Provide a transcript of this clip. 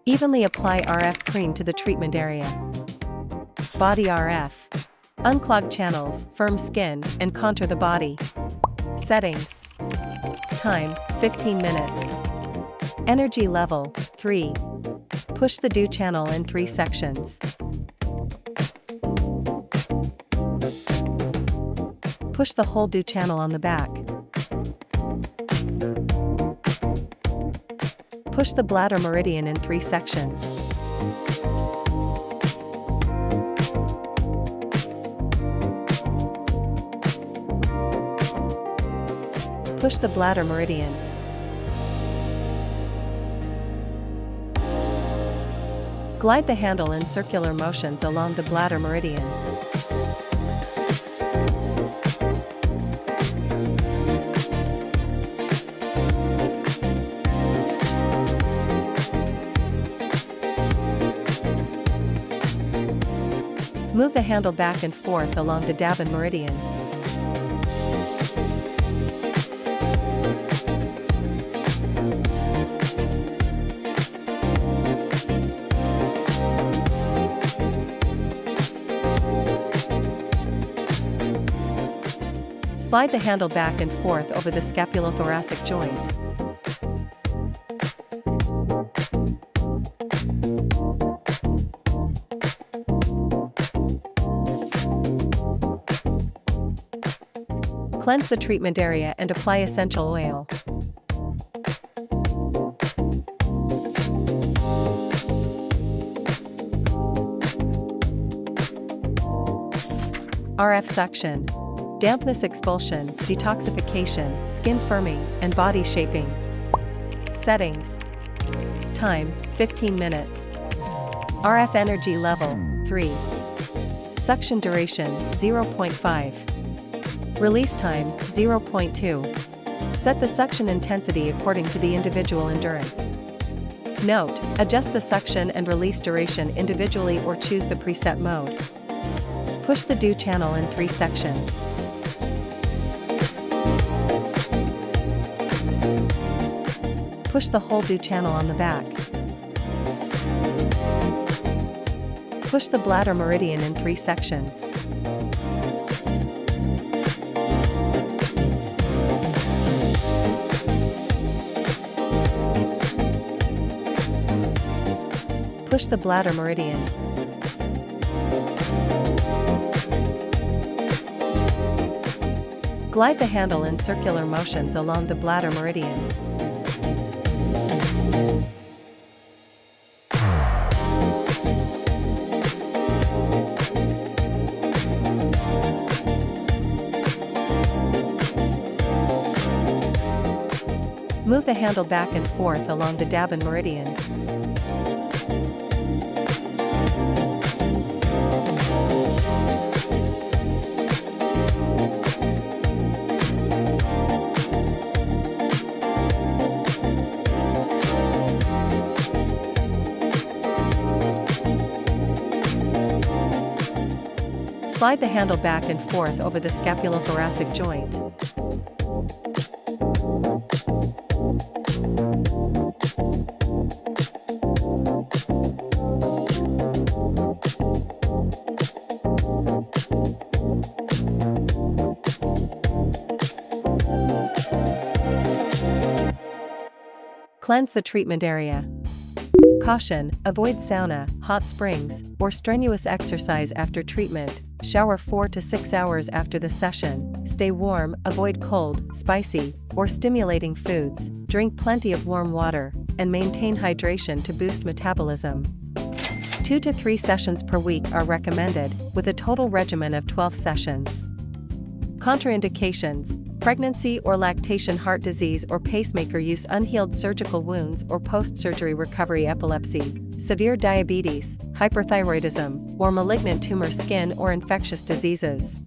Evenly apply RF cream to the treatment area. Body RF. Unclog channels, firm skin, and contour the body. Settings. Time, 15 minutes. Energy level, 3. Push the dew channel in 3 sections. Push the whole dew channel on the back. Push the bladder meridian in 3 sections. Push the bladder meridian. Glide the handle in circular motions along the bladder meridian. Move the handle back and forth along the Davin meridian. Slide the handle back and forth over the scapulothoracic joint. Cleanse the treatment area and apply essential oil. RF suction. Dampness expulsion, detoxification, skin firming, and body shaping. Settings. Time, 15 minutes. RF energy level, 3. Suction duration, 0.5. Release time, 0.2. Set the suction intensity according to the individual endurance. Note, adjust the suction and release duration individually or choose the preset mode. Push the dew channel in 3 sections. Push the whole dew channel on the back. Push the bladder meridian in 3 sections. Push the bladder meridian. Glide the handle in circular motions along the bladder meridian. Move the handle back and forth along the Davin meridian. Slide the handle back and forth over the scapulothoracic joint. Cleanse the treatment area. Caution: avoid sauna, hot springs, or strenuous exercise after treatment. Shower 4 to 6 hours after the session. Stay warm, avoid cold, spicy, or stimulating foods. Drink plenty of warm water, and maintain hydration to boost metabolism. 2 to 3 sessions per week are recommended, with a total regimen of 12 sessions. Contraindications: pregnancy or lactation, heart disease or pacemaker use, unhealed surgical wounds or post-surgery recovery, epilepsy, severe diabetes, hyperthyroidism, or malignant tumor, skin or infectious diseases.